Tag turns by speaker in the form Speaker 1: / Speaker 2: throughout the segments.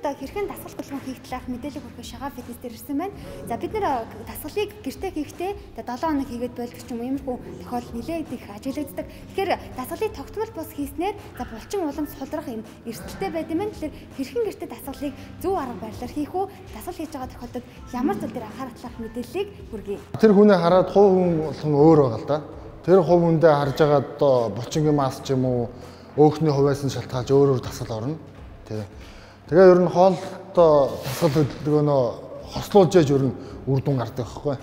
Speaker 1: одоо хэрхэн дасгал хөдөлгөөн хийх талаарх мэдээлэл хүргэх шагаа фитнес дээр ирсэн байна. За бид нэр дасгалыг гэртээ хийхдээ 7 хоног хийгээд болдог ч юм уу иймэрхүү тохиолдол нэлээд их ажиглагддаг. Тэгэхээр дасгалыг тогтмол бус хийснээр за булчин улам сулрах юм эрсдэлтэй байд юм байна. Тэгэхээр хэрхэн гэртээ дасгалыг зөв арга барилаар хийх үү? Дасгал хийж байгаа тохиолдолд ямар зүйл дээр анхаарах талаарх мэдээллийг хүргэе.
Speaker 2: Тэр хүнээ хараад хувь хүн болгон өөр байгаа л да. Тэр хувь хүндээ харж байгаа одоо булчингийн мас ч юм уу өөхний хувьяас нь шалтгаалж өөр дасгал орно. Тэгээ ер нь хоолтой дасгал хөдөлгөөнөө хослуулж яж ер нь үр дүн гардаг байхгүй.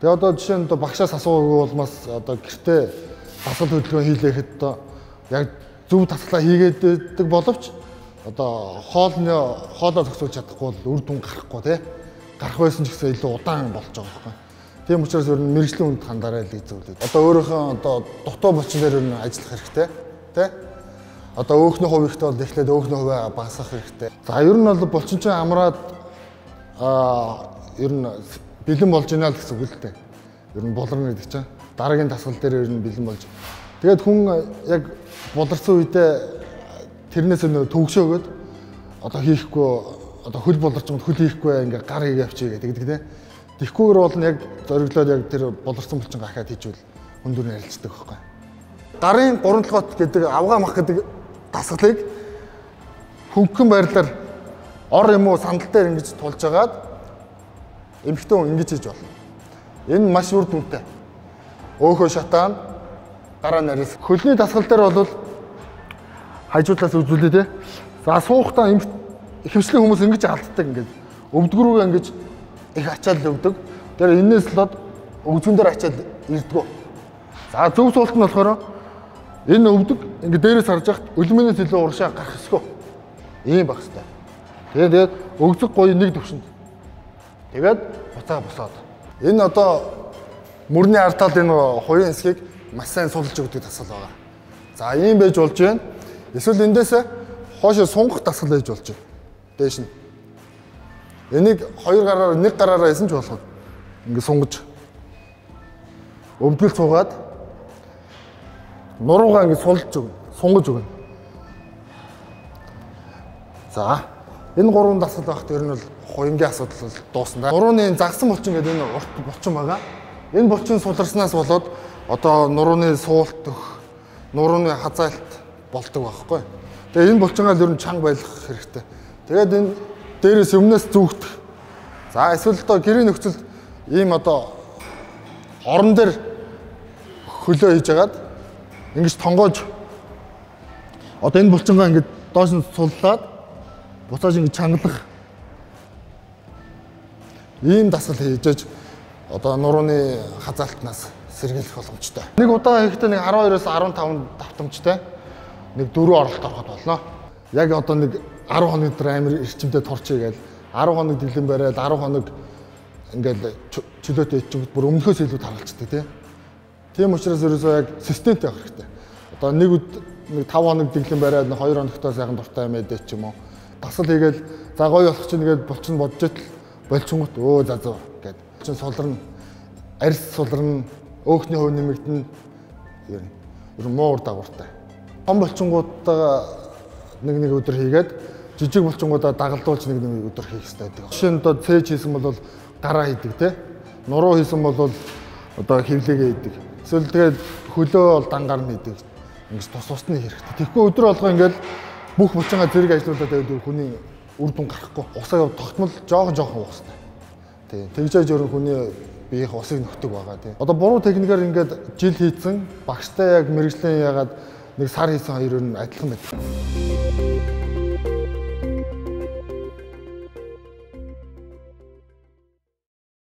Speaker 2: Тэгээ одоо жишээ нь багшаас асуугаагүй болмоос одоо гэртээ дасгал хөдөлгөөн хийлээхэд одоо яг зөв дасгалаа хийгээддэг боловч одоо хоолоо зохицуулж чадахгүй бол үр дүн гарахгүй тий. Гарах байсан ч гэсэн илүү удаан болж байгаа байхгүй. Тийм учраас ер нь мэрэгжлийн хүнд хандаарай л гэж зөвлөд. Одоо өөрийнхөө одоо дутуу булчин дээр ер нь ажиллах хэрэгтэй тий. Одоо өөхний хувь ихтэй бол эхлээд өөхний хувиа багасгах хэрэгтэй. За ер нь бол булчин чинь амраад ер нь бэлэн болж байна л гэсэн үг л дээ. Ер нь буларна гэдэг чинь дараагийн дасгал дээр ер нь бэлэн болж. Тэгээд хүн яг буларсан үедээ тэрнээс нөө төгшөөгөөд одоо хийхгүй одоо хөл буларчмд хөл хийхгүй ингээ гар хийгээ авчиг гэдэг тийм. Тэгхгүйгээр бол яг зориглоод яг тэр буларсан булчин гахаад хийжвэл хүндүр ярилцдаг байхгүй. Гарын гурван толгойт гэдэг авгаа мах гэдэг дасгалыг хөнгөн байрлалаар ор юм уу сандал дээр ингэж тулж агаад эмхтэн хүн ингэж хийж болно. Энэ маш үр дүнтэй. Өөхөө шатаан гараа нарийнс. Хөлний дасгал дээр бол хажуудлаас үзүүлээ те. За суухдаа ихэвчлэн хүмүүс ингэж алддаг ингэж өвдгөрүүгээ ингэж их ачаал өвдөг. Тэр энэс л өгзгөн дээр ачаал ирдгүү. За зөв суулт нь болохоор энэ өвдөг ингээ дээрээс харж яхад өлмөнөөс илүү уршаа гарах хэсгөө. Ийм баг хэвээр. Тэгээд өгзөг гоё нэг төвшөнд. Тэгээд буцаа босоод. Энэ одоо мөрний артаал энэ хуян хэсгийг маш сайн сулж өгдөг дасгал байгаа. За ийм байж болж байна. Эсвэл эндээс хоошоо сунгах дасгал байж болж байна. Дээш нь. Энийг хоёр гараар нэг гараараа хийсэн ч болох. Ингээ сунгаж. Өвдгөл цуугаад нуруугаа ингэ сулж өгнө, сунгаж өгнө. За, энэ гурван дасгал багт ер нь бол хуянгийн асуудал бол дуусна. Нурууны загсан булчин гэдэг энэ урт булчин байгаа. Энэ булчин суларснаас болоод одоо нурууны суулт өх, нурууны хазаалт болдог байхгүй. Тэгээ энэ булчингаа ер нь чанга байлгах хэрэгтэй. Тэгээд энэ дээрээс өмнөөс зүгтэх. За, эсвэл одоо гэрийн нөхцөлд ийм одоо орон дээр хөлөө хийж агаад ингэж тонгоож одоо энэ булчингаа ингэж доош нь суллаад буцааж ингэж чангалах ийм дасгал хийж одоо нурууны хазаалтнаас сэргийлэх боломжтой. Нэг удаа хийхдээ нэг 12-оос 15 давтамжтай нэг 4 оролт ороход болно. Яг одоо нэг 10 хоног дээр амир эрчимтэй турчээ гээл 10 хоног дэглэн бариад 10 хоног ингээл чөлөөтэй ичингүүд бүр өмнөхөөс илүү таргалцдаг тийм. Тийм учраас ерөөсөө яг системтэй авах хэрэгтэй. Одоо нэг 5 хоног дэглэн бариад 2 хоногтоо сайхан дуртай мэдээ ч юм уу. Дасгал хийгээл за гоё болох чинь тэгээд булчин бодож идэл болчихгоот өө за за гэд. Чин сулрна, арьс сулрна, өөхний хувь нэмэгдэн ер нь муу ур дагавартай. Том булчингуудаа нэг өдөр хийгээд жижиг булчингуудаа дагалдуулж нэг өдөр хийх хэрэгтэй байдаг. Жишээ нь одоо цээж хийсэн бол гараа хийдэг те. Нуруу хийсэн бол одоо хевлэгээ хийдэг. Эсвэл тэгээд хөлөө бол дангаар нь хийдэг. Ингэж тус тусны хэрэгтэй. Тэгэхгүй өдөр болгоо ингээд бүх булчингаа зэрэг ажиллуулаад байвал хүний үр дүн гарахгүй. Усаа тогтмол жоохон уух хэрэгтэй. Тий. Тэгж яаж өөр хүний биеийн усыг нөхдөг байгаа тий. Одоо буруу техникээр ингээд жил хийцэн багштай яг мэрэгжлийн ягаад нэг сар хийсэн хоёр нь адилхан байдаг.